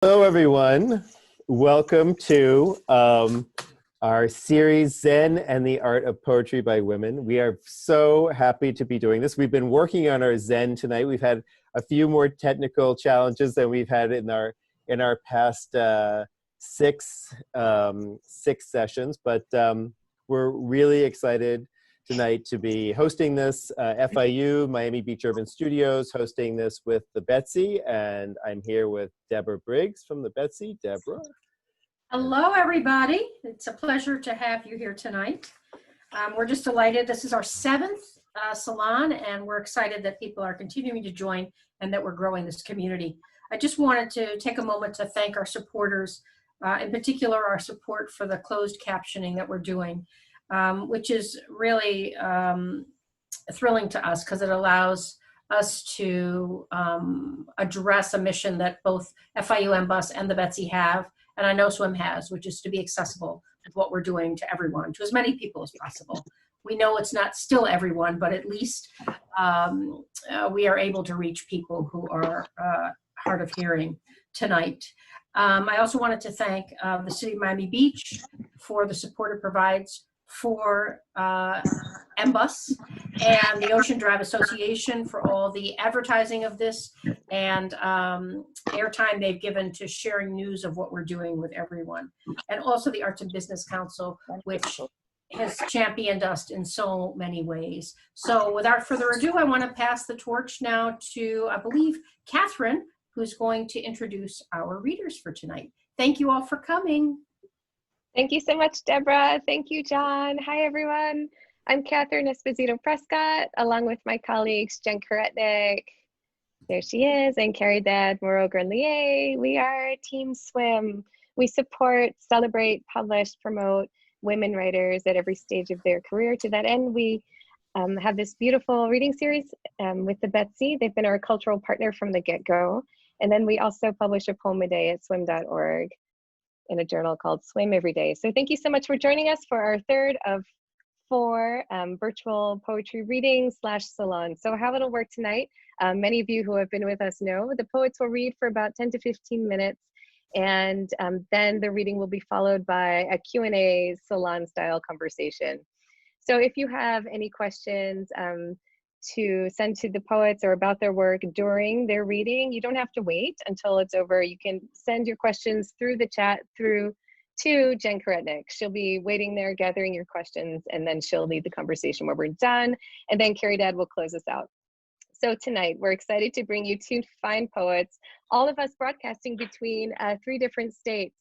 Hello, everyone. Welcome to our series, Zen and the Art of Poetry by Women. We are so happy to be doing this. We've been working on our Zen tonight. We've had a few more technical challenges than we've had in our past six sessions, but we're really excited tonight to be hosting this. FIU, Miami Beach Urban Studios, hosting this with the Betsy, and I'm here with Deborah Briggs from the Betsy. Deborah. Hello, everybody. It's a pleasure to have you here tonight. We're just delighted. This is our seventh salon, and we're excited that people are continuing to join and that we're growing this community. I just wanted to take a moment to thank our supporters, in particular our support for the closed captioning that we're doing. Which is really thrilling to us because it allows us to address a mission that both FIU MBUS and the Betsy have, and I know SWIM has, which is to be accessible with what we're doing to everyone, to as many people as possible. We know it's not still everyone, but at least we are able to reach people who are hard of hearing tonight. I also wanted to thank the City of Miami Beach for the support it provides for MBUS and the Ocean Drive Association for all the advertising of this and airtime they've given to sharing news of what we're doing with everyone. And also the Arts and Business Council, which has championed us in so many ways. So without further ado, I want to pass the torch now to, I believe, Catherine, who's going to introduce our readers for tonight. Thank you all for coming. Thank you so much, Deborah. Thank you, John. Hi, everyone. I'm Catherine Esposito-Prescott, along with my colleagues, Jen Karetnik, there she is, and Carrie Dad Moreau-Grenlier. We are Team SWIM. We support, celebrate, publish, promote women writers at every stage of their career. To that end, we have this beautiful reading series with the Betsy. They've been our cultural partner from the get-go. And then we also publish a poem a day at swim.org. in a journal called Swim Every Day. So thank you so much for joining us for our third of 4 virtual poetry readings / salons. So how it'll work tonight, many of you who have been with us know, the poets will read for about 10 to 15 minutes, and then the reading will be followed by a Q&A salon style conversation. So if you have any questions to send to the poets or about their work during their reading, you don't have to wait until it's over. You can send your questions through the chat through to Jen Karetnik. She'll be waiting there, gathering your questions, and then she'll lead the conversation when we're done. And then Carrie Dad will close us out. So tonight, we're excited to bring you 2 fine poets, all of us broadcasting between 3 different states.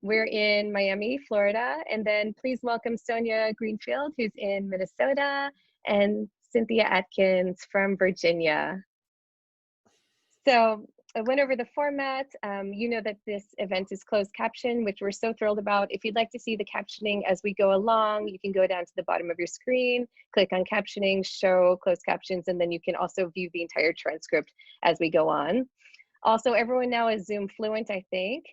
We're in Miami, Florida, and then please welcome Sonia Greenfield, who's in Minnesota, and Cynthia Atkins from Virginia. So I went over the format. You know that this event is closed caption, which we're so thrilled about. If you'd like to see the captioning as we go along, you can go down to the bottom of your screen, click on captioning, show closed captions, and then you can also view the entire transcript as we go on. Also, everyone now is Zoom fluent, I think.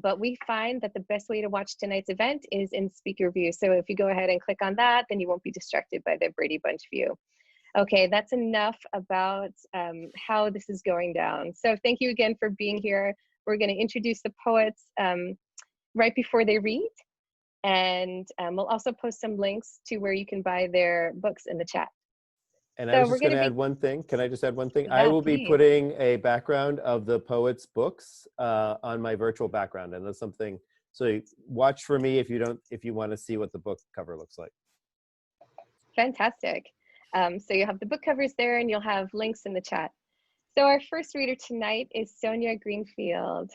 But we find that the best way to watch tonight's event is in speaker view. So if you go ahead and click on that, then you won't be distracted by the Brady Bunch view. Okay, that's enough about how this is going down. So thank you again for being here. We're going to introduce the poets right before they read. And we'll also post some links to where you can buy their books in the chat. And I was just going to add one thing. Can I just add one thing? Yeah, I will please. be putting a background of the poets' books on my virtual background, and that's something. So watch for me if you want to see what the book cover looks like. Fantastic. So you have the book covers there, and you'll have links in the chat. So our first reader tonight is Sonia Greenfield.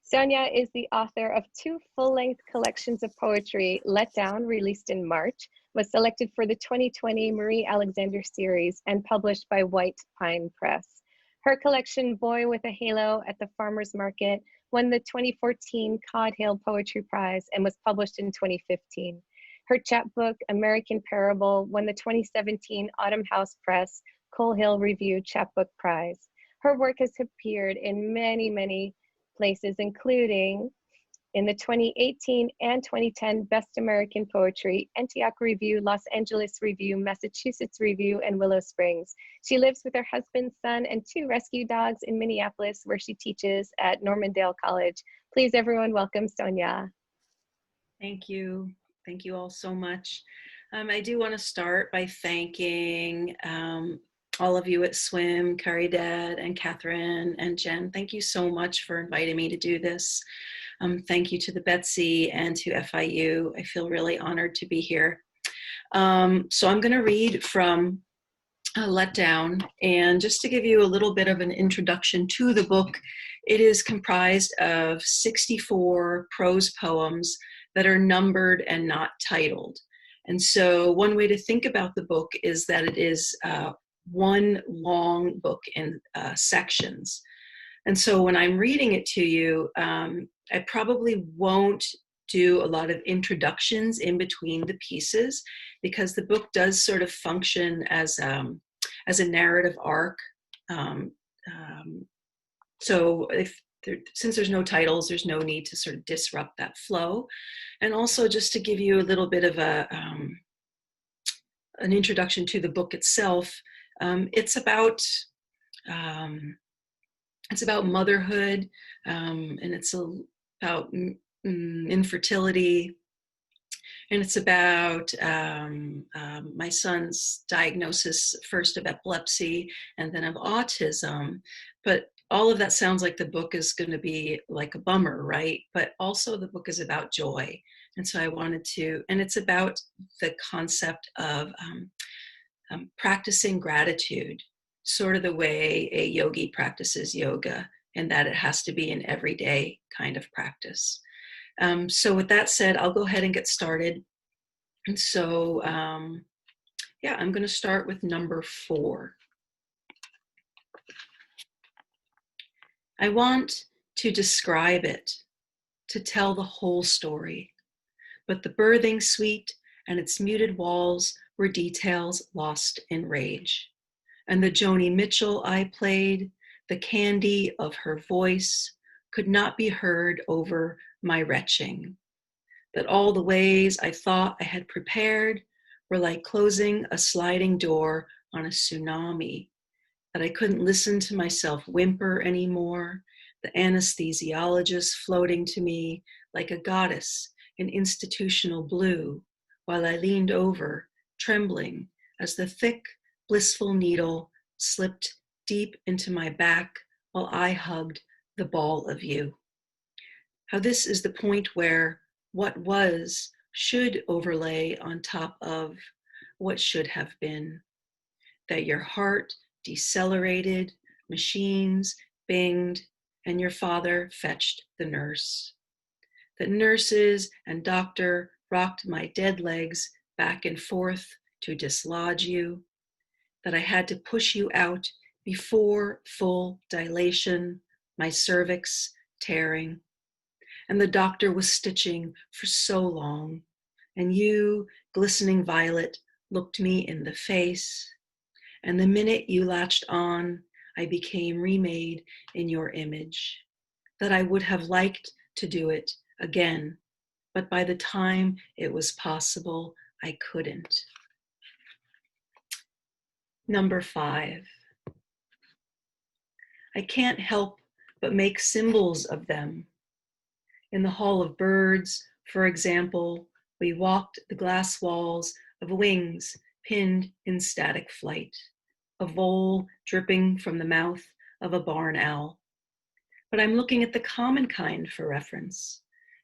Sonia is the author of 2 full-length collections of poetry. Let Down, released in March, was selected for the 2020 Marie Alexander series and published by White Pine Press. Her collection, Boy with a Halo at the Farmer's Market, won the 2014 Cod Hill Poetry Prize and was published in 2015. Her chapbook, American Parable, won the 2017 Autumn House Press Coal Hill Review Chapbook Prize. Her work has appeared in many, many places, including in the 2018 and 2010 Best American Poetry, Antioch Review, Los Angeles Review, Massachusetts Review, and Willow Springs. She lives with her husband, son, and 2 rescue dogs in Minneapolis, where she teaches at Normandale College. Please, everyone, welcome Sonia. Thank you. Thank you all so much. I do want to start by thanking all of you at Swim, Caridad and Catherine and Jen. Thank you so much for inviting me to do this. Thank you to the Betsy and to FIU. I feel really honored to be here. So I'm going to read from Let Down, and just to give you a little bit of an introduction to the book, it is comprised of 64 prose poems that are numbered and not titled. And so one way to think about the book is that it is one long book in sections. And so when I'm reading it to you, I probably won't do a lot of introductions in between the pieces, because the book does sort of function as a narrative arc. So since there's no titles, there's no need to sort of disrupt that flow. And also just to give you a little bit of an introduction to the book itself, it's about motherhood, and it's about infertility, and it's about my son's diagnosis, first of epilepsy and then of autism. But all of that sounds like the book is going to be like a bummer, right? But also the book is about joy. And so I wanted to, and it's about the concept of practicing gratitude, sort of the way a yogi practices yoga, and that it has to be an everyday kind of practice. So with that said, I'll go ahead and get started. And so, yeah, I'm going to start with number 4. I want to describe it, to tell the whole story, but the birthing suite and its muted walls were details lost in rage. And the Joni Mitchell I played, the candy of her voice, could not be heard over my retching. That all the ways I thought I had prepared were like closing a sliding door on a tsunami, that I couldn't listen to myself whimper anymore, the anesthesiologist floating to me like a goddess in institutional blue, while I leaned over, trembling, as the thick, blissful needle slipped deep into my back while I hugged the ball of you. How this is the point where what was should overlay on top of what should have been. That your heart decelerated, machines binged, and your father fetched the nurse. That nurses and doctor rocked my dead legs back and forth to dislodge you. That I had to push you out before full dilation, my cervix tearing. And the doctor was stitching for so long, and you, glistening violet, looked me in the face. And the minute you latched on, I became remade in your image. That I would have liked to do it again, but by the time it was possible, I couldn't. Number 5. I can't help but make symbols of them. In the Hall of Birds, for example, we walked the glass walls of wings pinned in static flight, a vole dripping from the mouth of a barn owl. But I'm looking at the common kind for reference.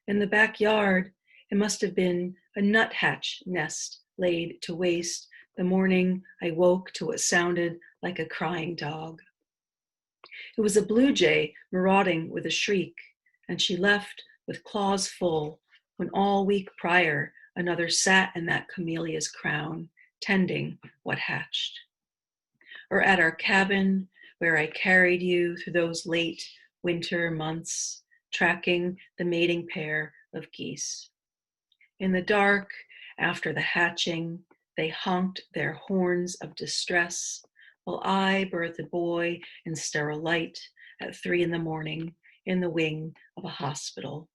In the backyard, it must have been a nuthatch nest laid to waste the morning I woke to what sounded like a crying dog. It was a blue jay marauding with a shriek, and she left with claws full when all week prior another sat in that camellia's crown, tending what hatched. Or at our cabin, where I carried you through those late winter months, tracking the mating pair of geese. In the dark, after the hatching, they honked their horns of distress, while I birthed a boy in sterile light at 3 a.m. in the wing of a hospital.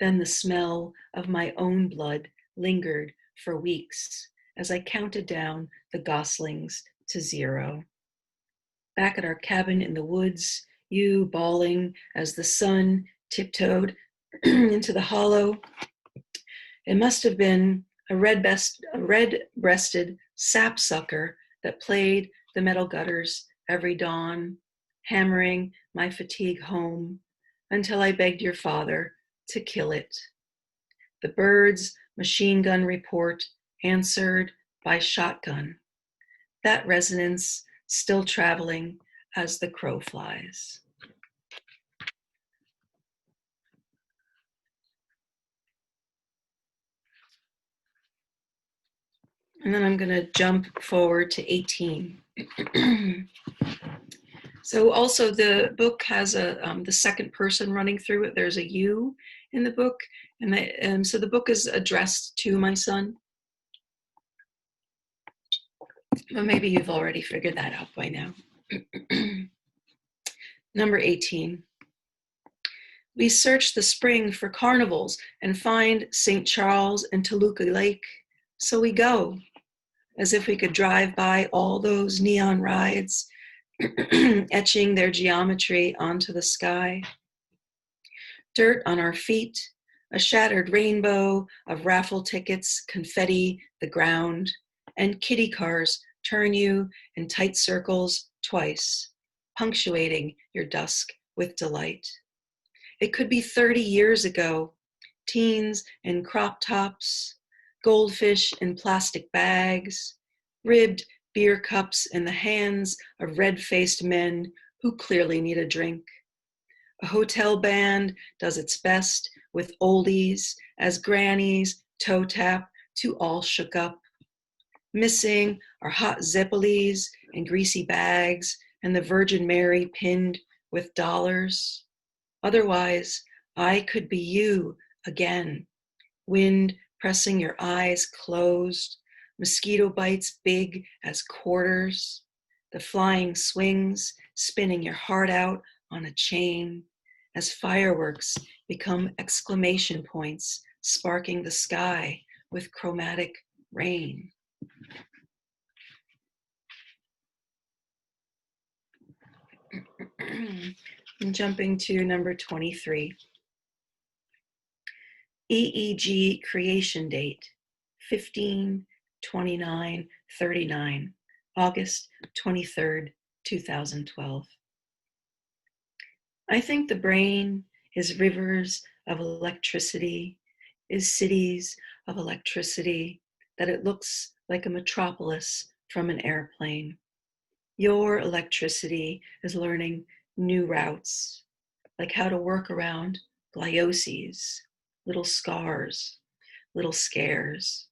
Then the smell of my own blood lingered for weeks as I counted down the goslings to 0. Back at our cabin in the woods, you bawling as the sun tiptoed into the hollow. It must have been a red-breasted sapsucker that played the metal gutters every dawn, hammering my fatigue home until I begged your father to kill it. The bird's machine gun report answered by shotgun. That resonance still traveling as the crow flies. And then I'm going to jump forward to 18. So also the book has the second person running through it. There's a you in the book. And so the book is addressed to my son. Well, maybe you've already figured that out by now. Number 18. We search the spring for carnivals and find St. Charles and Toluca Lake. So we go, as if we could drive by all those neon rides, etching their geometry onto the sky. Dirt on our feet, a shattered rainbow of raffle tickets, confetti, the ground, and kiddie cars turn you in tight circles twice, punctuating your dusk with delight. It could be 30 years ago, teens in crop tops, goldfish in plastic bags, ribbed beer cups in the hands of red-faced men who clearly need a drink. A hotel band does its best with oldies as grannies toe tap to All Shook Up. Missing are hot Zeppelis in greasy bags and the Virgin Mary pinned with dollars. Otherwise, I could be you again, wind pressing your eyes closed, mosquito bites big as quarters, the flying swings spinning your heart out on a chain as fireworks become exclamation points sparking the sky with chromatic rain. I'm jumping to number 23. EEG creation date, 15/29/39, August 23rd, 2012. I think the brain is rivers of electricity, is cities of electricity, that it looks like a metropolis from an airplane. Your electricity is learning new routes, like how to work around glioses, little scars, little scares.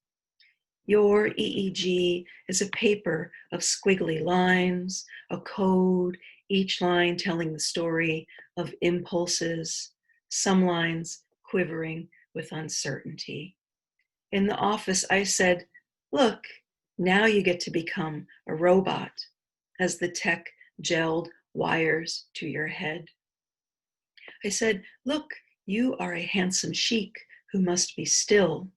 Your EEG is a paper of squiggly lines, a code, each line telling the story of impulses, some lines quivering with uncertainty. In the office, I said, look, now you get to become a robot, as the tech gelled wires to your head. I said, look, you are a handsome sheik who must be still,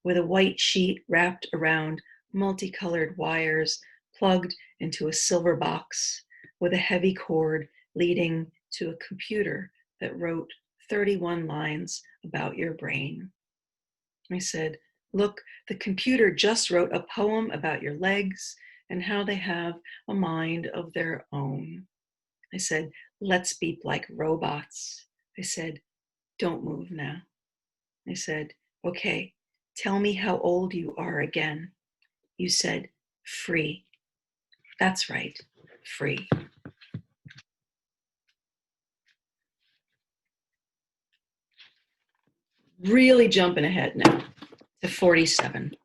with a white sheet wrapped around multicolored wires plugged into a silver box with a heavy cord leading to a computer that wrote 31 lines about your brain. I said, look, the computer just wrote a poem about your legs and how they have a mind of their own. I said, let's be like robots. I said, don't move now. I said, okay, tell me how old you are again. You said, free. That's right, free. Really jumping ahead now to 47.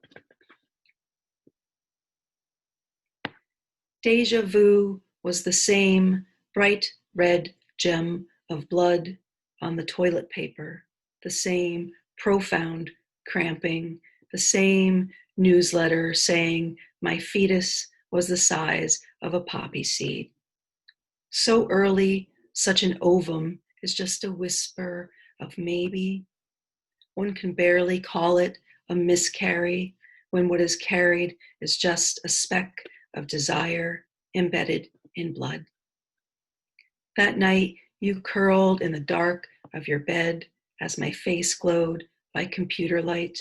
Deja vu was the same bright red gem of blood on the toilet paper, the same profound cramping, the same newsletter saying my fetus was the size of a poppy seed. So early, such an ovum is just a whisper of maybe, One can barely call it a miscarry when what is carried is just a speck of desire embedded in blood. That night, you curled in the dark of your bed as my face glowed by computer light.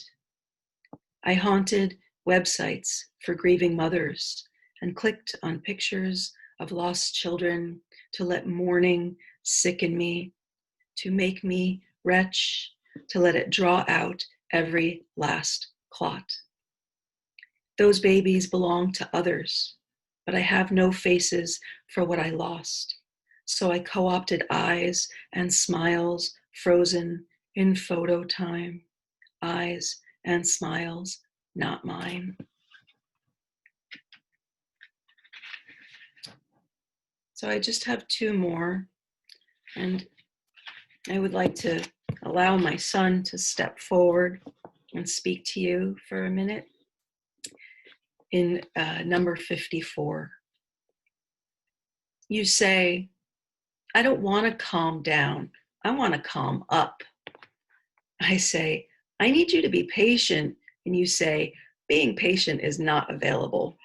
I haunted websites for grieving mothers and clicked on pictures of lost children to let mourning sicken me, to make me retch, to let it draw out every last clot. Those babies belong to others, but I have no faces for what I lost. So I co-opted eyes and smiles frozen in photo time. Eyes and smiles, not mine. So I just have two more, and I would like to allow my son to step forward and speak to you for a minute. In number 54, you say, I don't want to calm down. I want to calm up. I say, I need you to be patient. And you say, being patient is not available.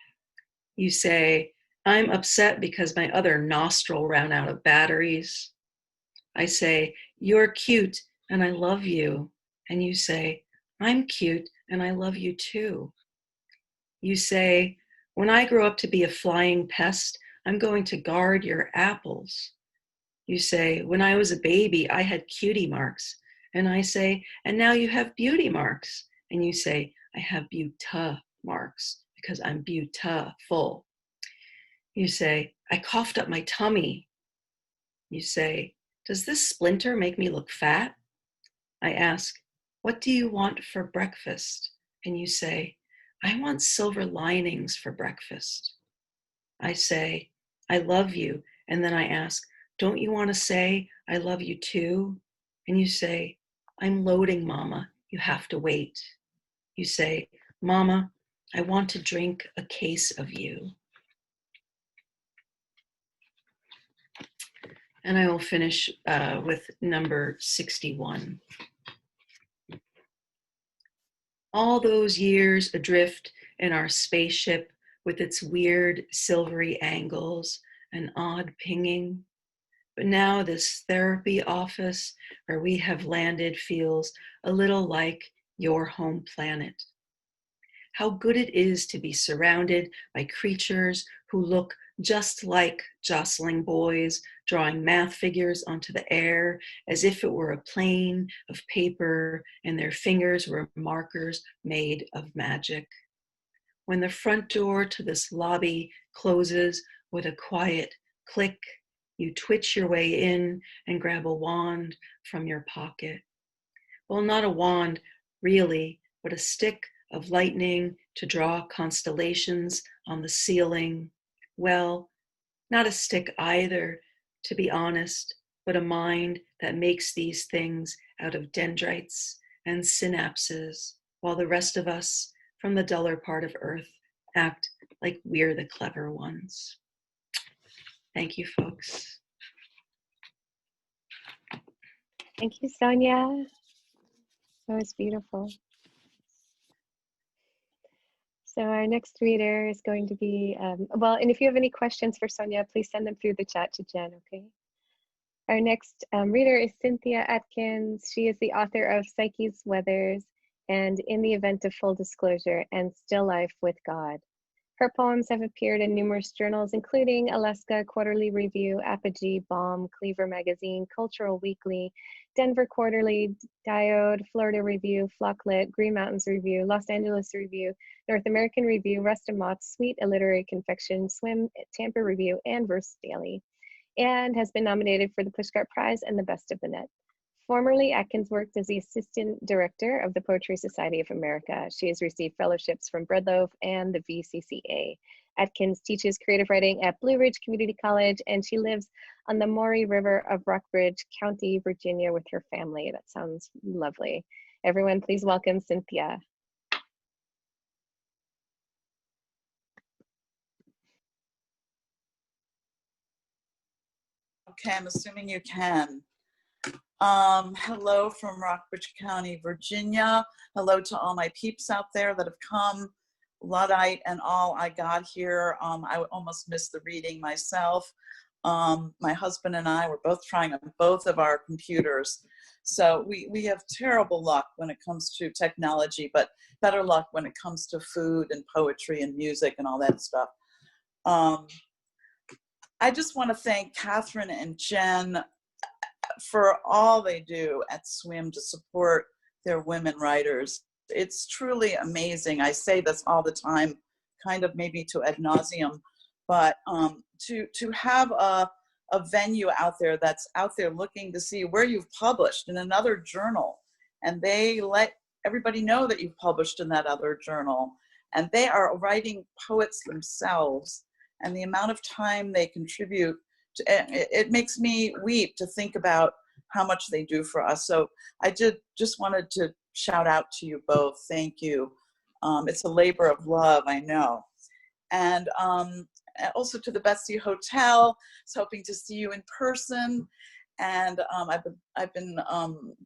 You say, I'm upset because my other nostril ran out of batteries. I say, you're cute and I love you. And you say, I'm cute and I love you too. You say, when I grow up to be a flying pest, I'm going to guard your apples. You say, when I was a baby, I had cutie marks. And I say, and now you have beauty marks. And you say, I have beauta marks because I'm beautiful. You say, I coughed up my tummy. You say, does this splinter make me look fat? I ask, what do you want for breakfast? And you say, I want silver linings for breakfast. I say, I love you. And then I ask, don't you want to say, I love you too? And you say, I'm loading, Mama. You have to wait. You say, Mama, I want to drink a case of you. And I will finish with number 61. All those years adrift in our spaceship with its weird silvery angles and odd pinging. But now this therapy office where we have landed feels a little like your home planet. How good it is to be surrounded by creatures who look just like jostling boys drawing math figures onto the air as if it were a plane of paper and their fingers were markers made of magic. When the front door to this lobby closes with a quiet click, you twitch your way in and grab a wand from your pocket. Well, not a wand, really, but a stick of lightning to draw constellations on the ceiling. Well, not a stick either, to be honest, but a mind that makes these things out of dendrites and synapses, while the rest of us, from the duller part of Earth, act like we're the clever ones. Thank you, folks. Thank you, Sonia. That was beautiful. So our next reader is going to be, and if you have any questions for Sonia, please send them through the chat to Jen, okay? Our next reader is Cynthia Atkins. She is the author of Psyche's Weathers and In the Event of Full Disclosure and Still Life with God. Her poems have appeared in numerous journals, including Alaska Quarterly Review, Apogee, Bomb, Cleaver Magazine, Cultural Weekly, Denver Quarterly, Diode, Florida Review, Flocklit, Green Mountains Review, Los Angeles Review, North American Review, Rust and Moth, Sweet, A Literary Confection, Swim, Tampa Review, and Verse Daily, and has been nominated for the Pushcart Prize and the Best of the Net. Formerly, Atkins worked as the Assistant Director of the Poetry Society of America. She has received fellowships from Breadloaf and the VCCA. Atkins teaches creative writing at Blue Ridge Community College, and she lives on the Maury River of Rockbridge County, Virginia, with her family. That sounds lovely. Everyone, please welcome Cynthia. Okay, I'm assuming you can. Hello from Rockbridge County, Virginia. Hello to all my peeps out there that have come, Luddite and all. I got here. I almost missed the reading myself. My husband and I were both trying on both of our computers. So we have terrible luck when it comes to technology, but better luck when it comes to food and poetry and music and all that stuff. I just want to thank Catherine and Jen for all they do at SWIM to support their women writers. It's truly amazing. I say this all the time, kind of maybe to ad nauseum, but to have a venue out there that's out there looking to see where you've published in another journal, and they let everybody know that you've published in that other journal, and they are writing poets themselves, and the amount of time they contribute to, it makes me weep to think about how much they do for us. So I just wanted to shout out to you both. Thank you. It's a labor of love, I know. And also to the Betsy Hotel. I was hoping to see you in person. And I've been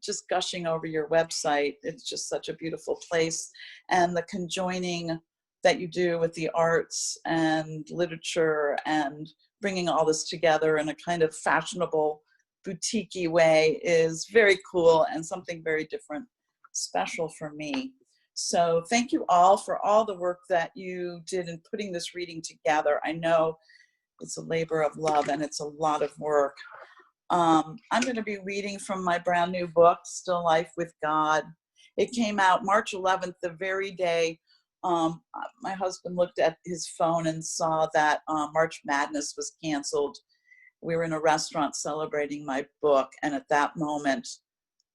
just gushing over your website. It's just such a beautiful place. And the conjoining that you do with the arts and literature and bringing all this together in a kind of fashionable, boutique-y way is very cool and something very different, special for me. So thank you all for all the work that you did in putting this reading together. I know it's a labor of love and it's a lot of work. I'm going to be reading from my brand new book, Still Life with God. It came out March 11th, the very day my husband looked at his phone and saw that March Madness was canceled. We were in a restaurant celebrating my book, and at that moment,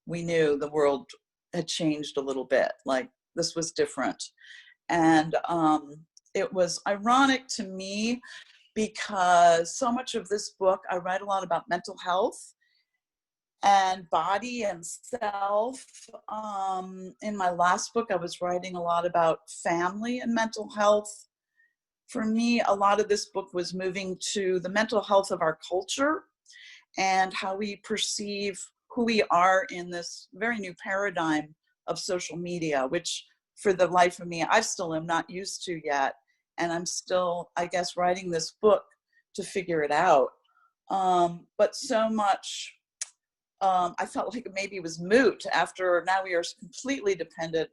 we knew the world had changed a little bit, like this was different. And it was ironic to me because so much of this book, I write a lot about mental health and body and self. In my last book, I was writing a lot about family and mental health. For me, a lot of this book was moving to the mental health of our culture and how we perceive who we are in this very new paradigm of social media, which for the life of me, I still am not used to yet. And I'm still, I guess, writing this book to figure it out. But so much, I felt like maybe it was moot after now we are completely dependent,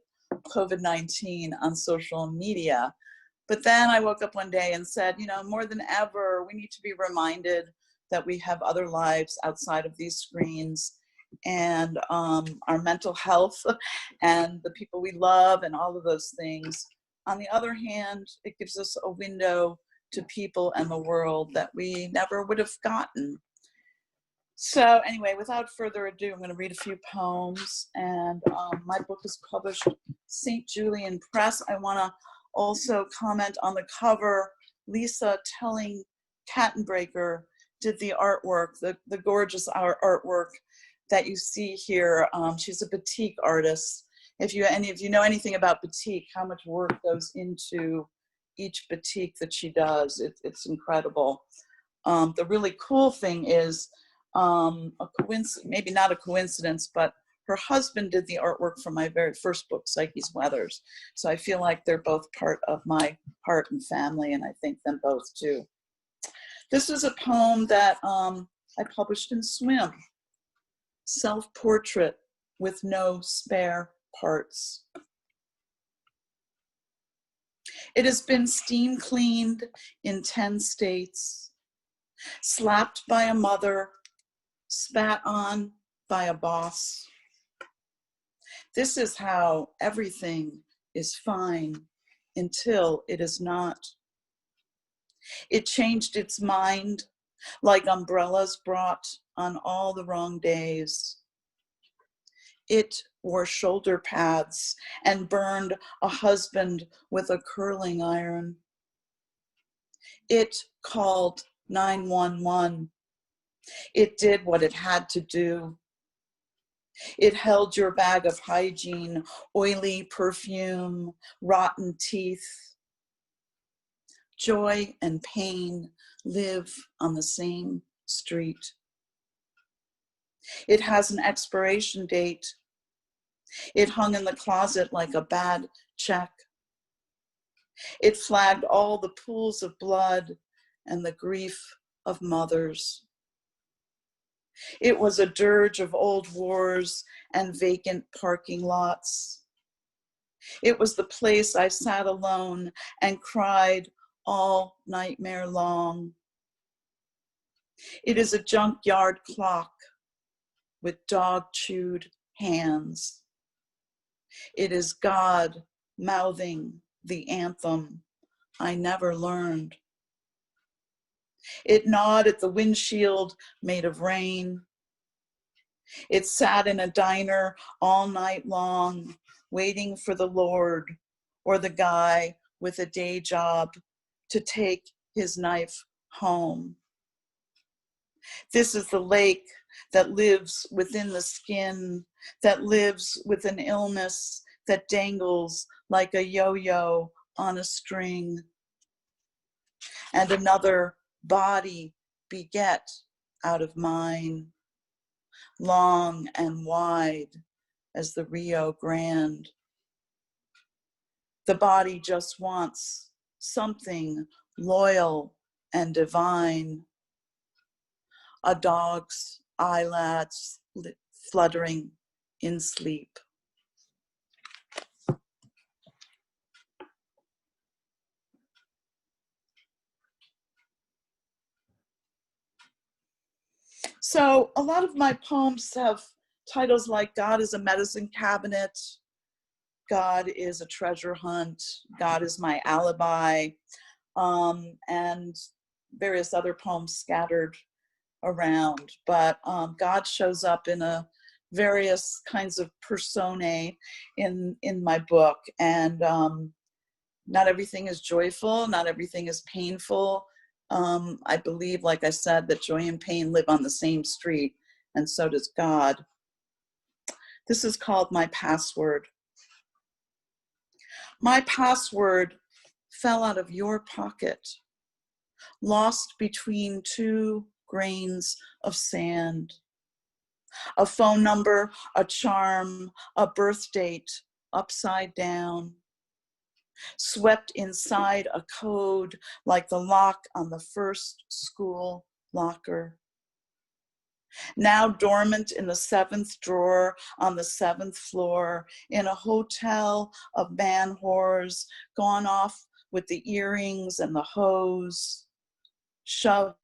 COVID-19, on social media. But then I woke up one day and said, you know, more than ever, we need to be reminded that we have other lives outside of these screens, and our mental health and the people we love and all of those things. On the other hand, it gives us a window to people and the world that we never would have gotten. So anyway, without further ado, I'm going to read a few poems, and my book is published St. Julian Press. I want to also comment on the cover. Lisa Telling Kattenbreaker did the artwork, the gorgeous artwork that you see here. She's a batik artist. If any of you know anything about batik, how much work goes into each batik that she does, it's incredible. The really cool thing is, maybe not a coincidence, but her husband did the artwork for my very first book, Psyche's Weathers. So I feel like they're both part of my heart and family, and I thank them both too. This is a poem that I published in SWIM, Self-Portrait with No Spare Parts. It has been steam cleaned in 10 states, slapped by a mother, spat on by a boss. This is how everything is fine until it is not. It changed its mind like umbrellas brought on all the wrong days. It wore shoulder pads and burned a husband with a curling iron. It called 911. It did what it had to do. It held your bag of hygiene, oily perfume, rotten teeth. Joy and pain live on the same street. It has an expiration date. It hung in the closet like a bad check. It flagged all the pools of blood and the grief of mothers. It was a dirge of old wars and vacant parking lots. It was the place I sat alone and cried all nightmare long. It is a junkyard clock with dog-chewed hands. It is God mouthing the anthem I never learned. It gnawed at the windshield made of rain. It sat in a diner all night long, waiting for the Lord or the guy with a day job to take his knife home. This is the lake that lives within the skin, that lives with an illness that dangles like a yo-yo on a string. And another body beget out of mine, long and wide as the Rio Grande. The body just wants something loyal and divine. A dog's eyelids fluttering in sleep. So a lot of my poems have titles like God is a medicine cabinet, God is a treasure hunt, God is my alibi, and various other poems scattered around. But God shows up in a various kinds of personae in my book, and not everything is joyful, not everything is painful. I believe, like I said, that joy and pain live on the same street, and so does God. This is called My Password. My password fell out of your pocket, lost between two grains of sand. A phone number, a charm, a birth date upside down. Swept inside a code like the lock on the first school locker. Now dormant in the 7th drawer on the 7th floor, in a hotel of man whores, gone off with the earrings and the hose, shoved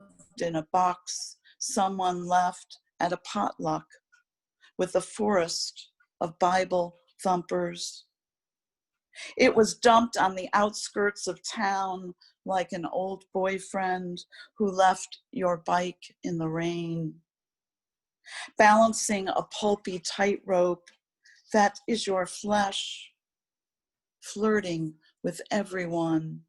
in a box someone left at a potluck with a forest of Bible thumpers. It was dumped on the outskirts of town like an old boyfriend who left your bike in the rain. Balancing a pulpy tightrope that is your flesh, flirting with everyone.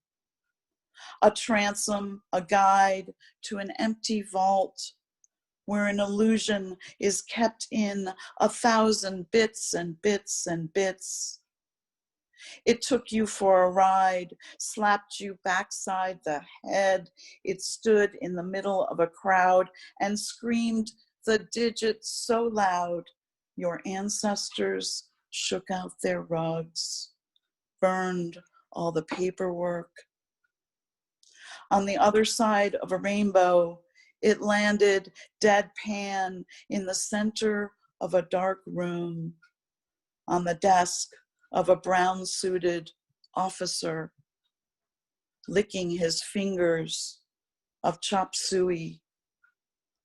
A transom, a guide to an empty vault where an illusion is kept in 1,000 bits and bits and bits. It took you for a ride, slapped you backside the head. It stood in the middle of a crowd and screamed the digits so loud, your ancestors shook out their rugs, burned all the paperwork. On the other side of a rainbow, it landed deadpan in the center of a dark room, on the desk of a brown-suited officer, licking his fingers of chop suey,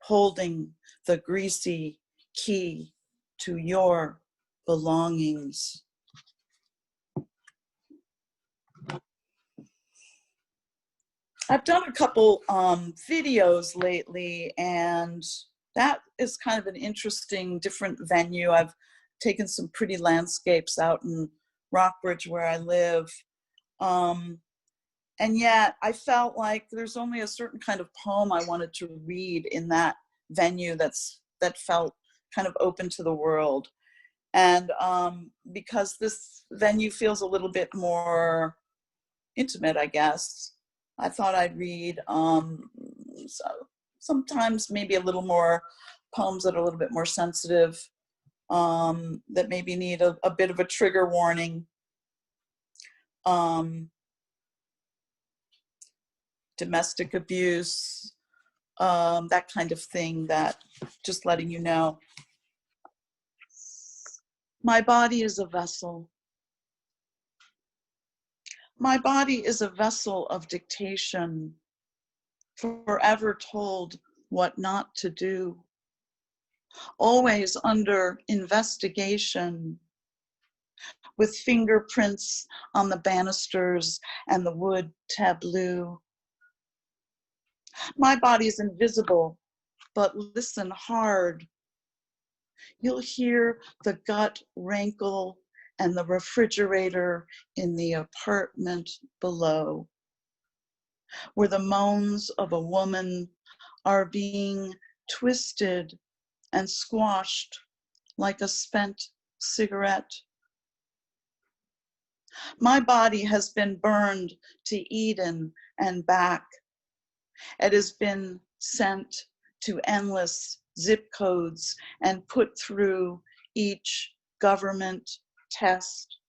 holding the greasy key to your belongings. I've done a couple videos lately, and that is kind of an interesting, different venue. I've taken some pretty landscapes out in Rockbridge where I live. And yet I felt like there's only a certain kind of poem I wanted to read in that venue that felt kind of open to the world. And because this venue feels a little bit more intimate, I guess, I thought I'd read sometimes maybe a little more poems that are a little bit more sensitive, that maybe need a bit of a trigger warning. Domestic abuse, that kind of thing, that just letting you know. My body is a vessel. My body is a vessel of dictation, forever told what not to do, always under investigation, with fingerprints on the banisters and the wood tableau. My body is invisible, but listen hard. You'll hear the gut rankle and the refrigerator in the apartment below, where the moans of a woman are being twisted and squashed like a spent cigarette. My body has been burned to Eden and back. It has been sent to endless zip codes and put through each government test.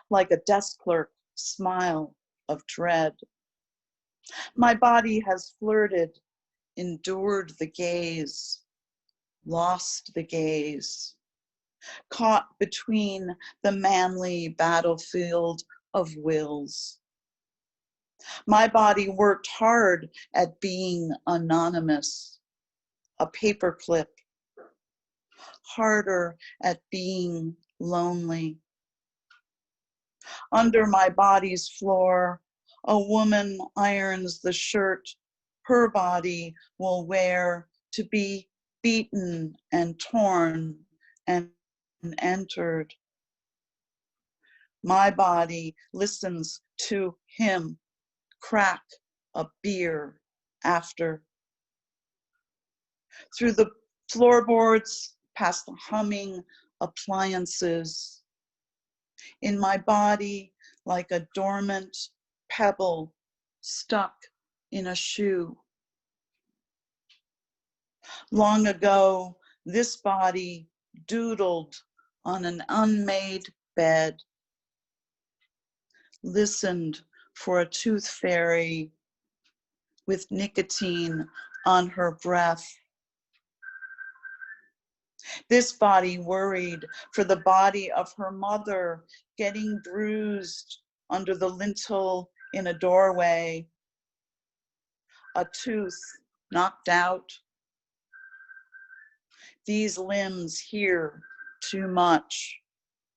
Like a desk clerk smile of dread. My body has flirted, endured the gaze, lost the gaze, caught between the manly battlefield of wills. My body worked hard at being anonymous, a paperclip, harder at being lonely. Under my body's floor, a woman irons the shirt her body will wear to be beaten and torn and entered. My body listens to him crack a beer after. Through the floorboards, past the humming appliances. In my body, like a dormant pebble stuck in a shoe. Long ago, this body doodled on an unmade bed, listened for a tooth fairy with nicotine on her breath. This body worried for the body of her mother, getting bruised under the lintel in a doorway, a tooth knocked out. These limbs hear too much,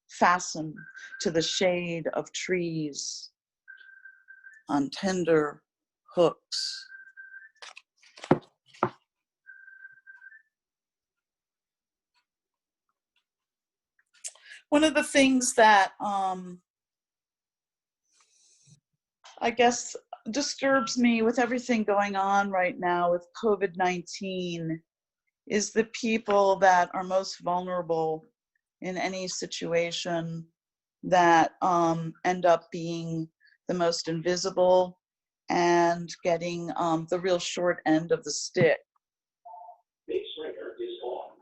fasten to the shade of trees on tender hooks. One of the things that I guess disturbs me with everything going on right now with COVID-19 is the people that are most vulnerable in any situation, that end up being the most invisible and getting the real short end of the stick. Big Striker is on.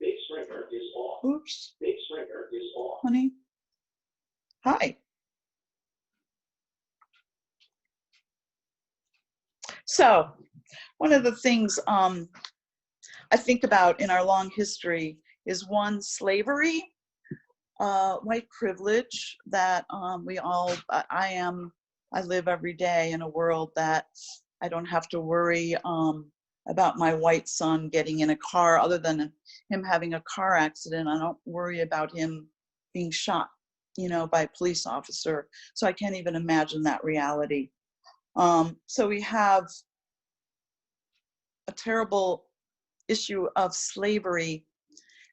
Big Striker is on. Oops. Big Striker is on. Honey. Hi. So, one of the things I think about in our long history is, one, slavery, white privilege that I live every day in a world that I don't have to worry about my white son getting in a car, other than him having a car accident. I don't worry about him being shot, by a police officer. So I can't even imagine that reality. So we have a terrible issue of slavery,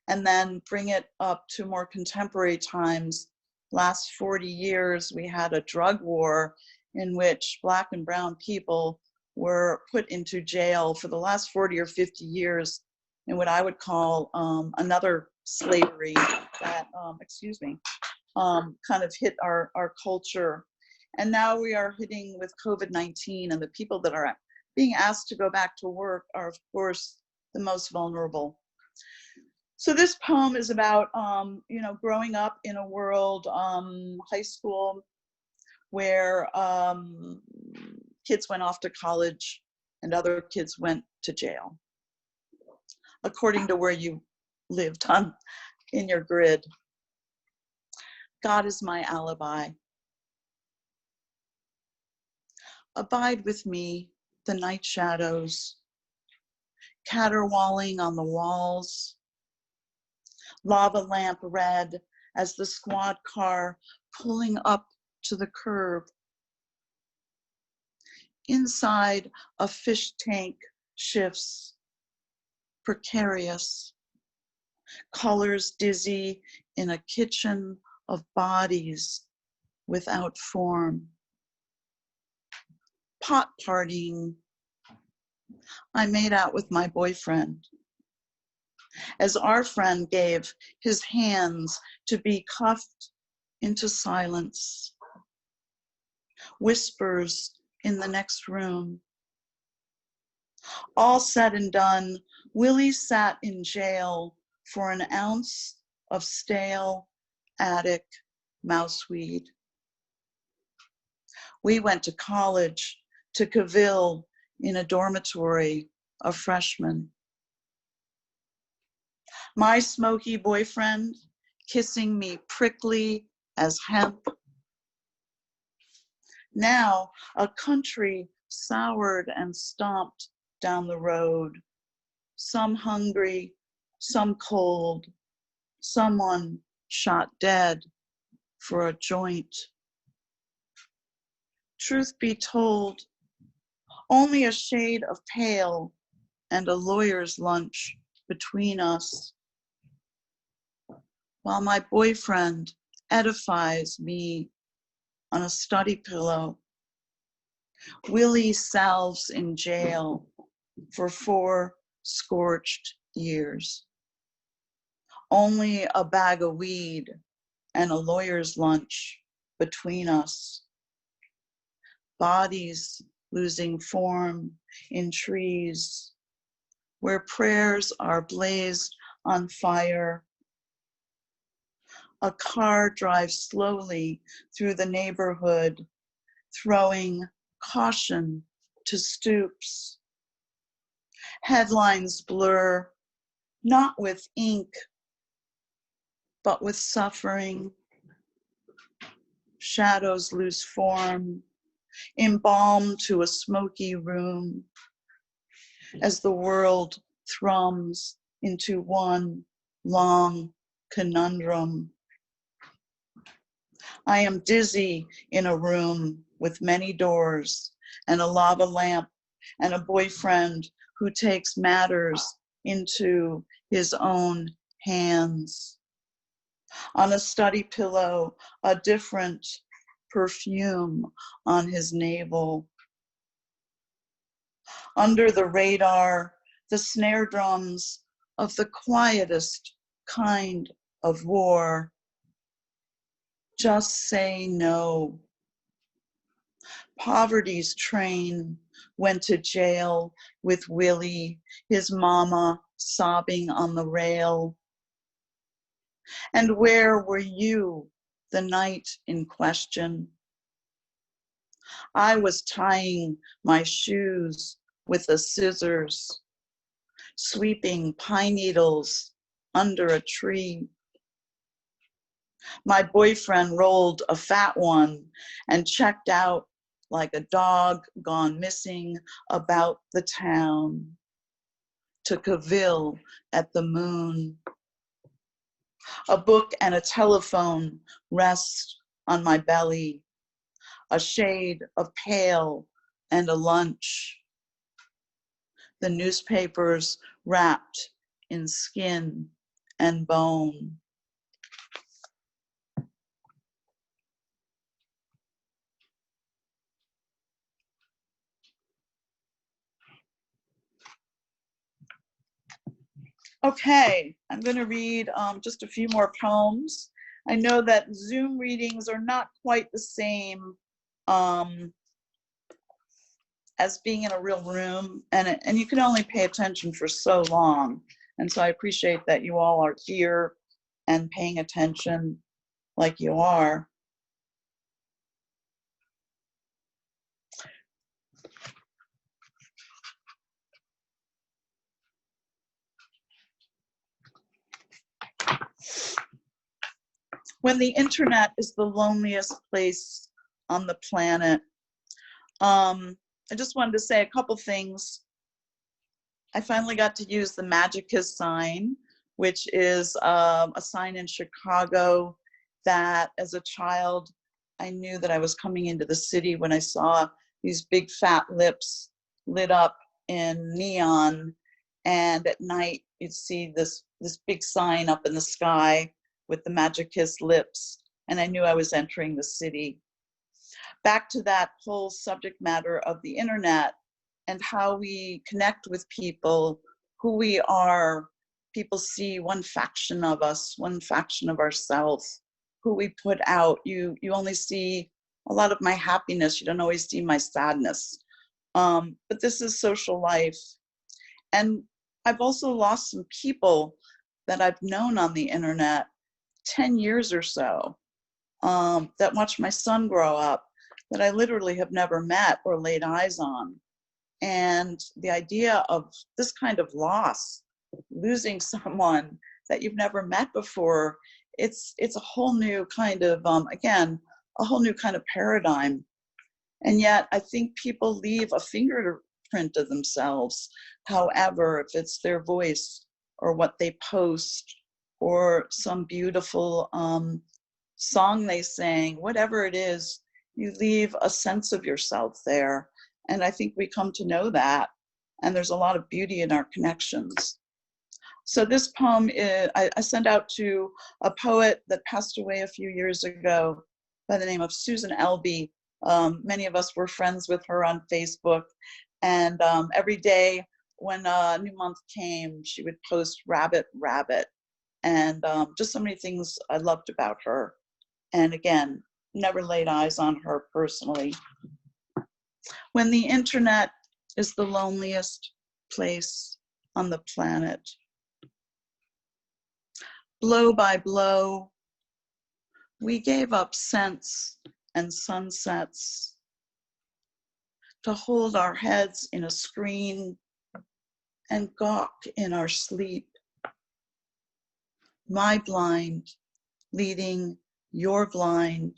and then bring it up to more contemporary times. Last 40 years, we had a drug war in which Black and brown people were put into jail for the last 40 or 50 years in what I would call another slavery that, kind of hit our culture. And now we are hitting with COVID-19, and the people that are being asked to go back to work are, of course, the most vulnerable. So this poem is about, growing up in a world, high school, where kids went off to college and other kids went to jail, according to where you lived in your grid. God is my alibi. Abide with me, the night shadows, caterwauling on the walls, lava lamp red as the squad car pulling up to the curb. Inside, a fish tank shifts, precarious, colors dizzy in a kitchen of bodies without form. Pot partying. I made out with my boyfriend as our friend gave his hands to be cuffed into silence. Whispers in the next room. All said and done, Willie sat in jail for an ounce of stale attic mouseweed. We went to college, to Cavill in a dormitory of freshmen. My smoky boyfriend kissing me prickly as hemp. Now a country soured and stomped down the road. Some hungry, some cold, someone shot dead for a joint. Truth be told, only a shade of pale and a lawyer's lunch between us, while my boyfriend edifies me on a study pillow. Willie salves in jail for 4 scorched years. Only a bag of weed and a lawyer's lunch between us. Bodies losing form in trees where prayers are blazed on fire. A car drives slowly through the neighborhood, throwing caution to stoops. Headlines blur, not with ink, but with suffering. Shadows lose form, embalmed to a smoky room, as the world thrums into one long conundrum. I am dizzy in a room with many doors and a lava lamp and a boyfriend who takes matters into his own hands. On a study pillow, a different perfume on his navel. Under the radar, the snare drums of the quietest kind of war. Just say no. Poverty's train went to jail with Willie, his mama sobbing on the rail. And where were you the night in question? I was tying my shoes with the scissors, sweeping pine needles under a tree. My boyfriend rolled a fat one and checked out like a dog gone missing about the town to Cavill at the moon. A book and a telephone rest on my belly, a shade of pale and a lunch. The newspapers wrapped in skin and bone. Okay, I'm going to read just a few more poems. I know that Zoom readings are not quite the same as being in a real room, and you can only pay attention for so long. And so I appreciate that you all are here and paying attention like you are. When the internet is the loneliest place on the planet, I just wanted to say a couple things. I finally got to use the Magicus sign, which is a sign in Chicago that as a child, I knew that I was coming into the city when I saw these big fat lips lit up in neon. And at night, you'd see this big sign up in the sky with the Magicus lips. And I knew I was entering the city. Back to that whole subject matter of the internet and how we connect with people, who we are. People see one faction of us, one faction of ourselves, who we put out. You only see a lot of my happiness. You don't always see my sadness. But this is social life. And I've also lost some people that I've known on the internet 10 years or so, that watched my son grow up, that I literally have never met or laid eyes on. And the idea of this kind of loss, losing someone that you've never met before, it's a whole new kind of, again, a whole new kind of paradigm. And yet I think people leave a fingerprint of themselves. However, if it's their voice or what they post or some beautiful song they sang, whatever it is, you leave a sense of yourself there. And I think we come to know that. And there's a lot of beauty in our connections. So this poem I sent out to a poet that passed away a few years ago by the name of Susan Elby. Many of us were friends with her on Facebook. And every day when a new month came, she would post rabbit, rabbit. And just so many things I loved about her. And again, never laid eyes on her personally. When the internet is the loneliest place on the planet. Blow by blow, we gave up scents and sunsets to hold our heads in a screen and gawk in our sleep. My blind leading your blind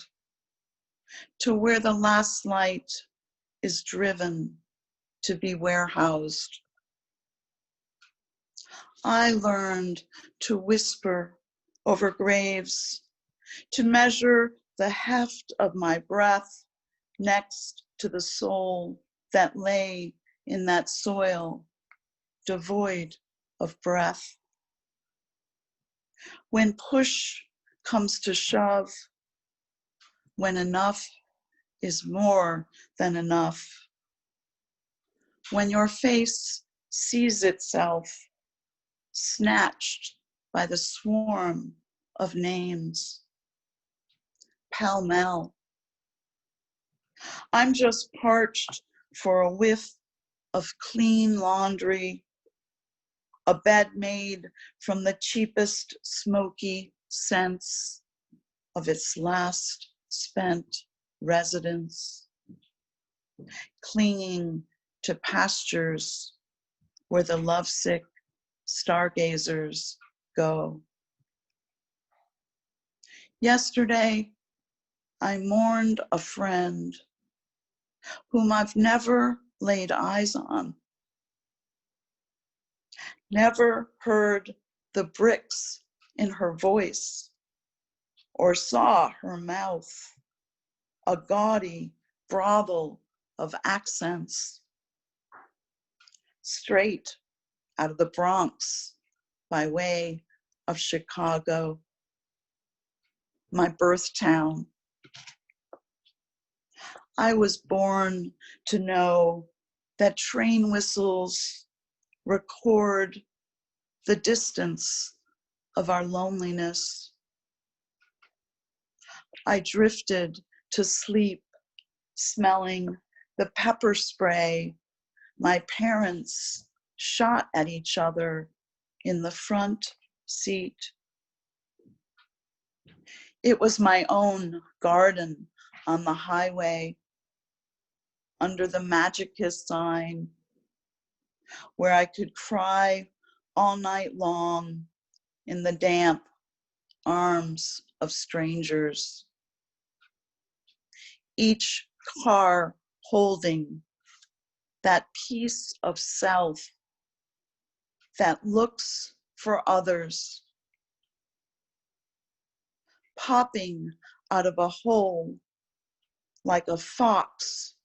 to where the last light is driven to be warehoused. I learned to whisper over graves, to measure the heft of my breath next to the soul that lay in that soil, devoid of breath. When push comes to shove, when enough is more than enough, when your face sees itself snatched by the swarm of names, pell-mell. I'm just parched for a whiff of clean laundry, a bed made from the cheapest smoky scents of its last spent residents, clinging to pastures where the lovesick stargazers go. Yesterday, I mourned a friend whom I've never laid eyes on, never heard the bricks in her voice or saw her mouth, a gaudy brothel of accents, straight out of the Bronx by way of Chicago, my birth town. I was born to know that train whistles record the distance of our loneliness. I drifted to sleep, smelling the pepper spray my parents shot at each other in the front seat. It was my own garden on the highway under the Magic Kiss sign, where I could cry all night long in the damp arms of strangers. Each car holding that piece of self that looks for others, popping out of a hole like a fox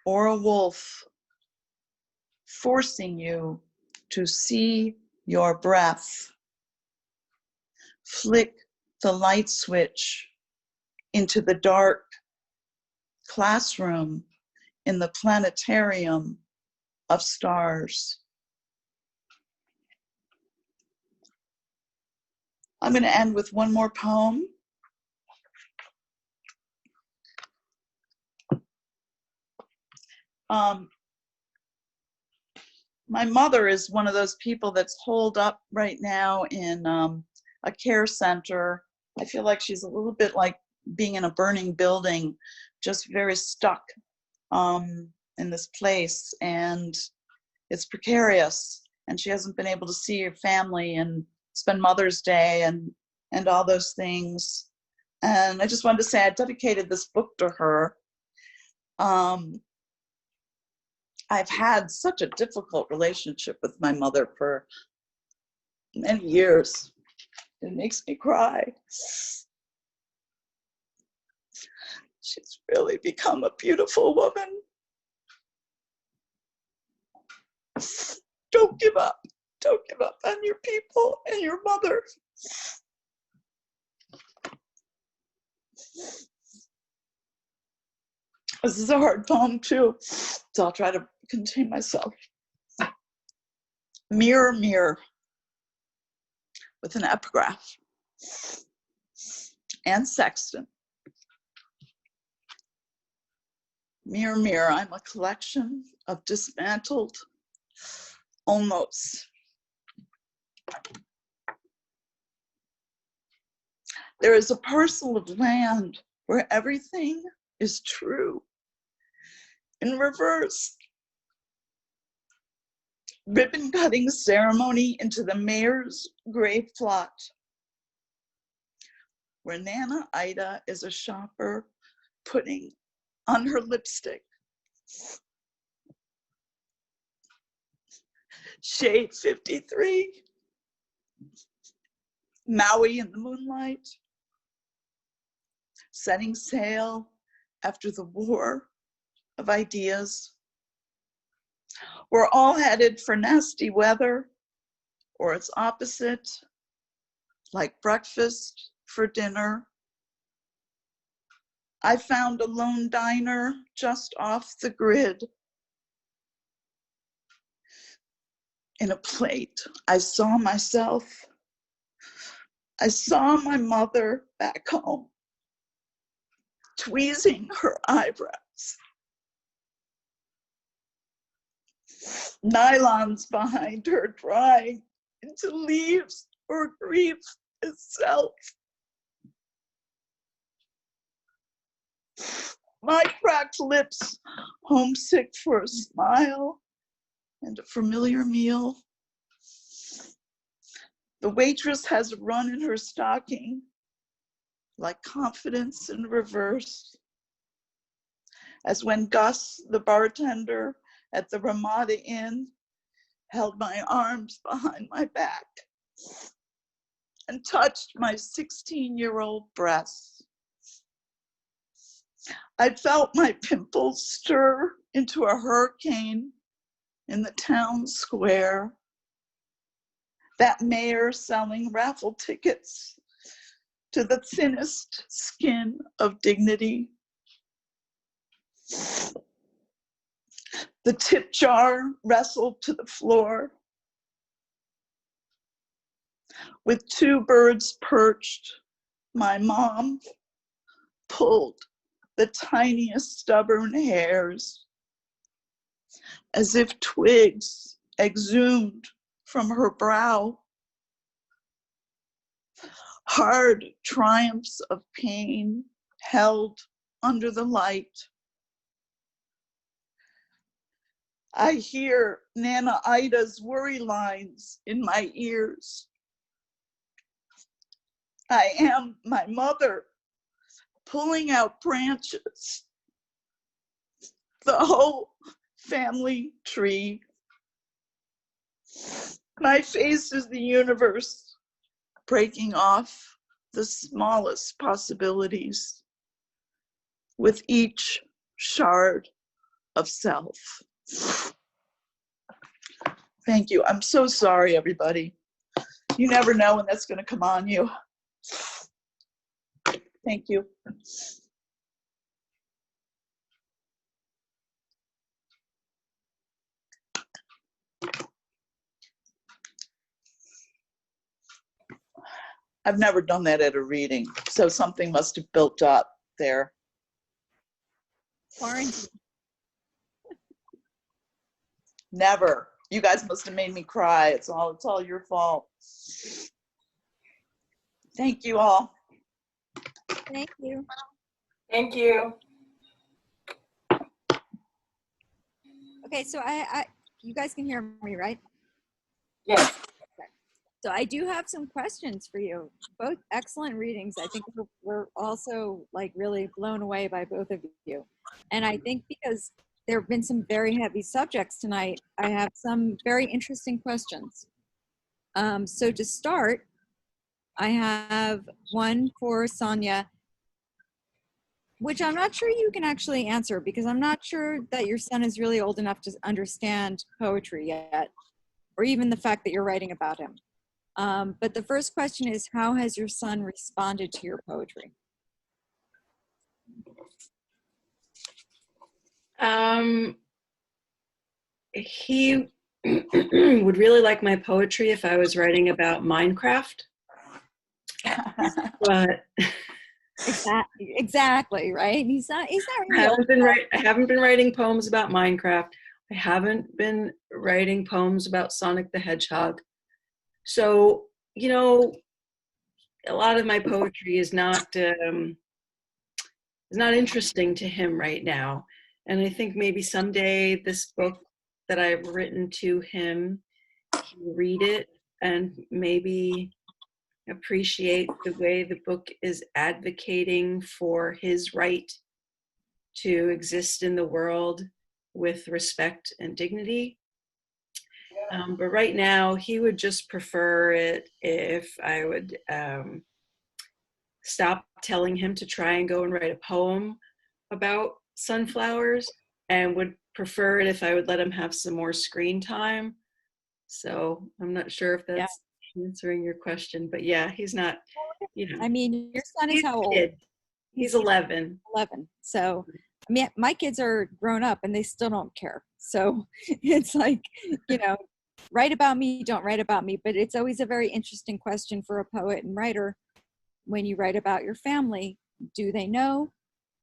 or a wolf, forcing you to see your breath. Flick the light switch into the dark classroom in the planetarium of stars. I'm going to end with one more poem. My mother is one of those people that's holed up right now in a care center. I feel like she's a little bit like being in a burning building, just very stuck in this place, and it's precarious, and she hasn't been able to see her family and spend Mother's Day and all those things. And I just wanted to say I dedicated this book to her. I've had such a difficult relationship with my mother for many years. It makes me cry. She's really become a beautiful woman. Don't give up. Don't give up on your people and your mother. This is a hard poem too, so I'll try to contain myself. Mirror, mirror, with an epigraph. And sexton. Mirror, mirror, I'm a collection of dismantled almost. There is a parcel of land where everything is true. In reverse, ribbon cutting ceremony into the mayor's grave plot, where Nana Ida is a shopper putting on her lipstick. Shade 53, Maui in the moonlight, setting sail after the war of ideas. We're all headed for nasty weather, or its opposite, like breakfast for dinner. I found a lone diner just off the grid. In a plate, I saw myself. I saw my mother back home, tweezing her eyebrows. Nylons behind her drying into leaves or grief itself. My cracked lips, homesick for a smile and a familiar meal. The waitress has a run in her stocking, like confidence in reverse. As when Gus, the bartender at the Ramada Inn, held my arms behind my back and touched my 16-year-old breasts. I felt my pimples stir into a hurricane in the town square. That mayor selling raffle tickets to the thinnest skin of dignity. The tip jar wrestled to the floor. With two birds perched, my mom pulled the tiniest stubborn hairs, as if twigs exhumed from her brow. Hard triumphs of pain held under the light. I hear Nana Ida's worry lines in my ears. I am my mother, pulling out branches, the whole family tree. My face is the universe, breaking off the smallest possibilities with each shard of self. Thank you. I'm so sorry, everybody. You never know when that's going to come on you. Thank you. I've never done that at a reading, so something must have built up there. Quarantine. Never. You guys must have made me cry. It's all your fault. Thank you all. Thank you. Thank you. Okay, so I you guys can hear me, right? Yes. So I do have some questions for you. Both excellent readings. I think we're also like really blown away by both of you. And I think because there have been some very heavy subjects tonight, I have some very interesting questions. So to start, I have one for Sonia, which I'm not sure you can actually answer because I'm not sure that your son is really old enough to understand poetry yet, or even the fact that you're writing about him. But the first question is, how has your son responded to your poetry? He would really like my poetry if I was writing about Minecraft. But Exactly, right? He's not I really old haven't been writing poems about Minecraft. I haven't been writing poems about Sonic the Hedgehog. So, you know, a lot of my poetry is not interesting to him right now. And I think maybe someday this book that I've written to him, he'll read it and maybe appreciate the way the book is advocating for his right to exist in the world with respect and dignity. But right now, he would just prefer it if I would stop telling him to try and go and write a poem about sunflowers, and would prefer it if I would let him have some more screen time. So I'm not sure if that's answering your question, but yeah, he's not, I mean, your son is how old? Kid. He's 11. 11. So, I mean, my kids are grown up and they still don't care. So it's like, write about me, don't write about me. But it's always a very interesting question for a poet and writer. When you write about your family, do they know?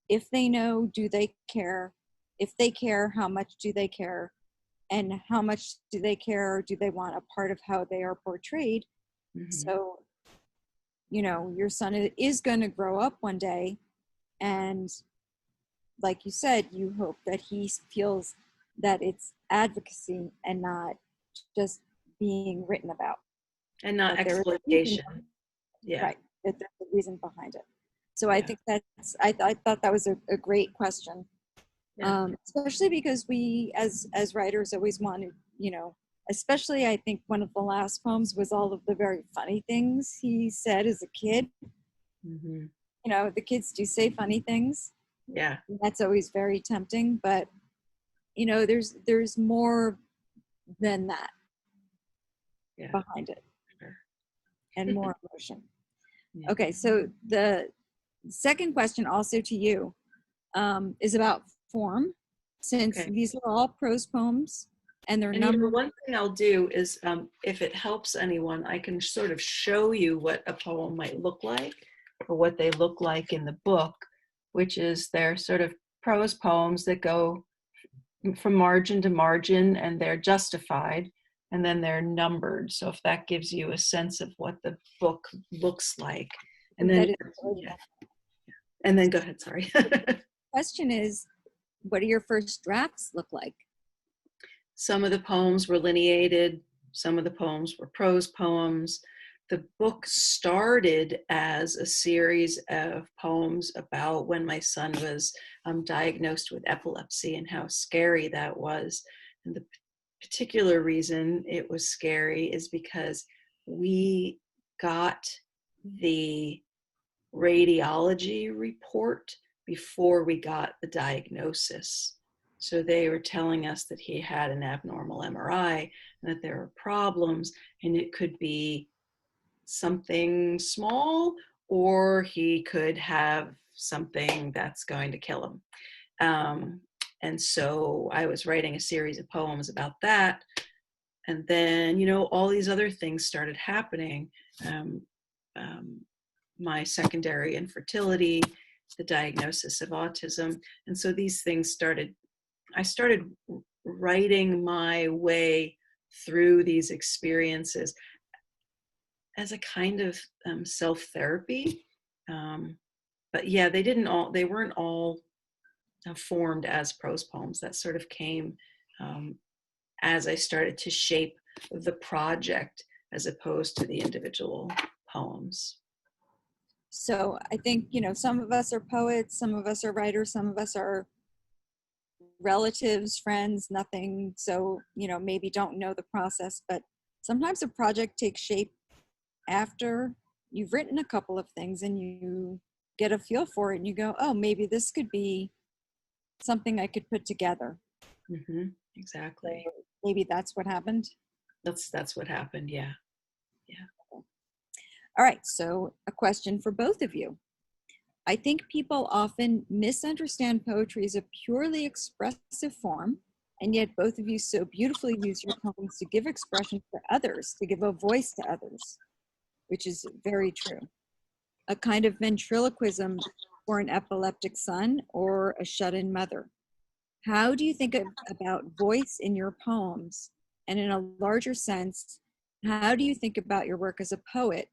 If they know, do they care? If they care, how much do they care? And how much do they care, or do they want a part of how they are portrayed? Mm-hmm. So, your son is going to grow up one day, and like you said, you hope that he feels that it's advocacy and not just being written about. And not exploitation. Yeah. Right, that there's a reason behind it. So I think I thought that was a great question. Yeah. Especially because we as writers always wanted, especially I think one of the last poems was all of the very funny things he said as a kid. Mm-hmm. The kids do say funny things. Yeah. That's always very tempting, but there's more than that behind it. Sure. And more emotion. Yeah. Okay, so the second question also to you is about form, since these are all prose poems and they're numbered. One thing I'll do is, if it helps anyone, I can sort of show you what a poem might look like or what they look like in the book. which is they're sort of prose poems that go from margin to margin, and they're justified, and then they're numbered. So if that gives you a sense of what the book looks like. And then, yeah. And then go ahead, sorry. Question is, what do your first drafts look like? Some of the poems were lineated, some of the poems were prose poems. The book started as a series of poems about when my son was diagnosed with epilepsy and how scary that was. And the particular reason it was scary is because we got the radiology report before we got the diagnosis. So they were telling us that he had an abnormal MRI and that there were problems, and it could be something small, or he could have something that's going to kill him. And so I was writing a series of poems about that. And then, all these other things started happening. My secondary infertility, the diagnosis of autism. And so these things I started writing my way through these experiences as a kind of self-therapy. But yeah, they weren't all formed as prose poems. That sort of came as I started to shape the project as opposed to the individual poems. So I think, some of us are poets, some of us are writers, some of us are relatives, friends, nothing. So, maybe don't know the process, but sometimes a project takes shape after you've written a couple of things and you get a feel for it and you go, oh, maybe this could be something I could put together. Mm-hmm. Exactly. So maybe that's what happened. That's what happened. Yeah. All right. So a question for both of you. I think people often misunderstand poetry as a purely expressive form, and yet both of you so beautifully use your poems to give expression for others, to give a voice to others, which is very true. A kind of ventriloquism for an epileptic son or a shut-in mother. How do you think about voice in your poems? And in a larger sense, how do you think about your work as a poet?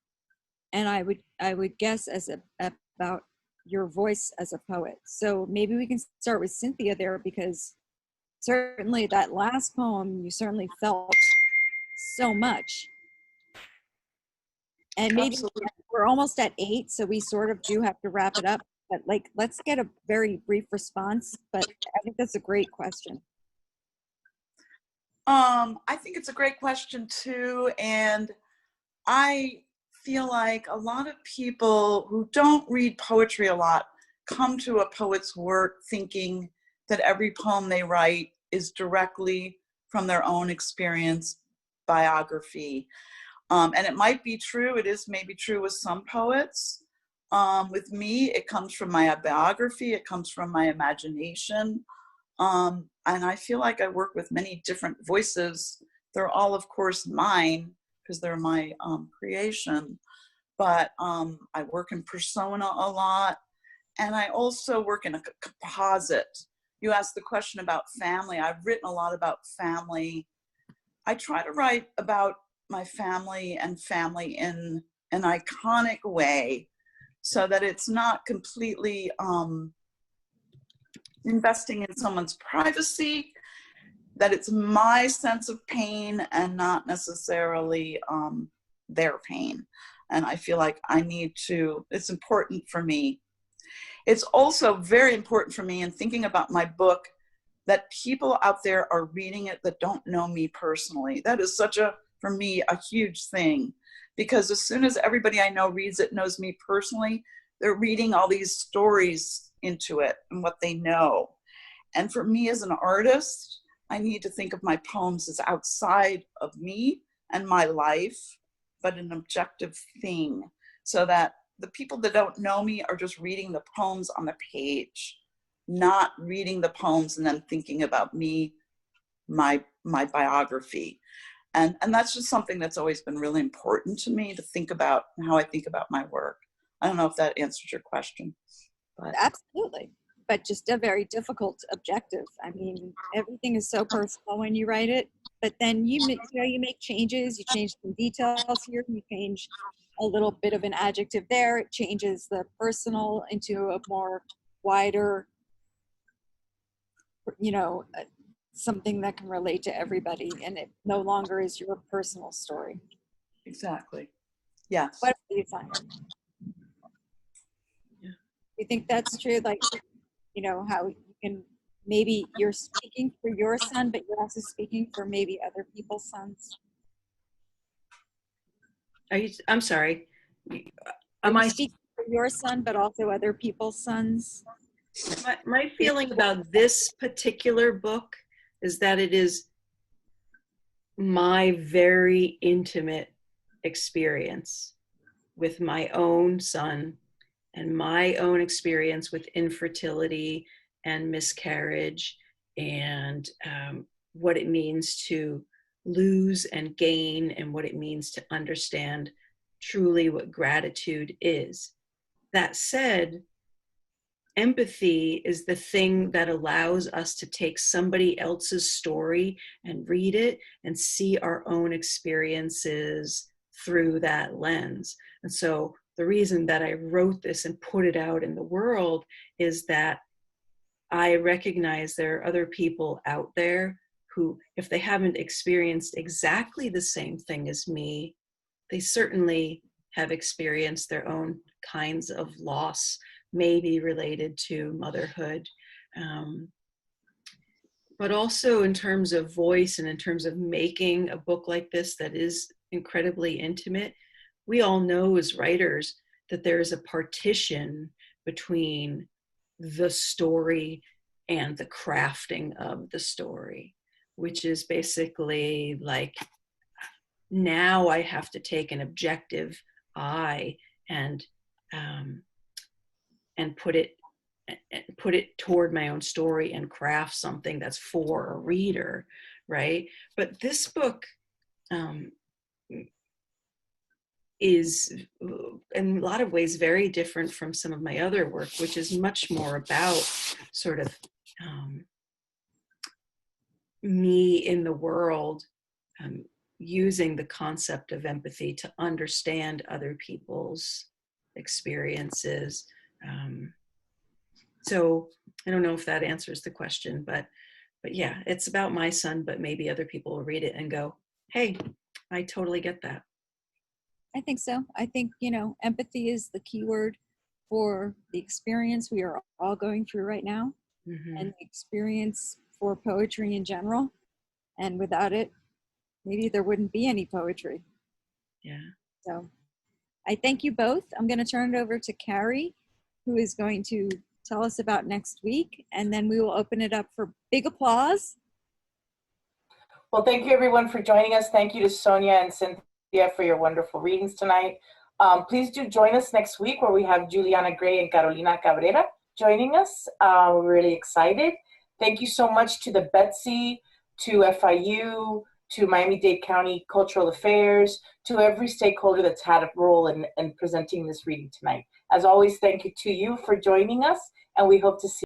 And I would guess about your voice as a poet. So maybe we can start with Cynthia there, because certainly that last poem, you certainly felt so much. And maybe Absolutely. we're almost at 8, so we sort of do have to wrap it up. But let's get a very brief response. But I think that's a great question. I think it's a great question too. And I feel like a lot of people who don't read poetry a lot come to a poet's work thinking that every poem they write is directly from their own experience, biography. And it might be true, it is maybe true with some poets. With me, it comes from my biography, it comes from my imagination. And I feel like I work with many different voices. They're all, of course, mine, because they're my creation. But I work in persona a lot. And I also work in a composite. You asked the question about family. I've written a lot about family. I try to write about my family and family in an iconic way so that it's not completely investing in someone's privacy, that it's my sense of pain and not necessarily their pain. And I feel like it's important for me. It's also very important for me in thinking about my book that people out there are reading it that don't know me personally. That is for me, a huge thing, because as soon as everybody I know reads it, knows me personally, they're reading all these stories into it and what they know. And for me as an artist, I need to think of my poems as outside of me and my life, but an objective thing, so that the people that don't know me are just reading the poems on the page, not reading the poems and then thinking about me, my biography. And that's just something that's always been really important to me, to think about how I think about my work. I don't know if that answers your question. But Absolutely. But just a very difficult objective. I mean, everything is so personal when you write it, but then you make changes, you change some details here, you change a little bit of an adjective there, it changes the personal into a more wider, something that can relate to everybody, and it no longer is your personal story. exactly. Yes. What do you find? Yeah. You think that's true? Like, how you can, maybe you're speaking for your son, but you're also speaking for maybe other people's sons. I'm sorry. Am You I speak for your son, but also other people's sons? my feeling about this particular book is that it is my very intimate experience with my own son and my own experience with infertility and miscarriage and what it means to lose and gain and what it means to understand truly what gratitude is. That said, empathy is the thing that allows us to take somebody else's story and read it and see our own experiences through that lens. And so the reason that I wrote this and put it out in the world is that I recognize there are other people out there who, if they haven't experienced exactly the same thing as me, they certainly have experienced their own kinds of loss, maybe related to motherhood. But also in terms of voice and in terms of making a book like this that is incredibly intimate, we all know as writers that there is a partition between the story and the crafting of the story, which is basically like, now I have to take an objective eye and put it toward my own story and craft something that's for a reader, right? But this book is in a lot of ways very different from some of my other work, which is much more about sort of me in the world, using the concept of empathy to understand other people's experiences. So I don't know if that answers the question, but yeah, it's about my son, but maybe other people will read it and go, hey, I totally get that. I think so. I think, empathy is the key word for the experience we are all going through right now, Mm-hmm. and the experience for poetry in general. And without it, maybe there wouldn't be any poetry. Yeah. So I thank you both. I'm going to turn it over to Carrie, who is going to tell us about next week, and then we will open it up for big applause. Well, thank you everyone for joining us. Thank you to Sonia and Cynthia for your wonderful readings tonight. Please do join us next week where we have Juliana Gray and Carolina Cabrera joining us. We're really excited. Thank you so much to the Betsy, to FIU, to Miami-Dade County Cultural Affairs, to every stakeholder that's had a role in presenting this reading tonight. As always, thank you to you for joining us, and we hope to see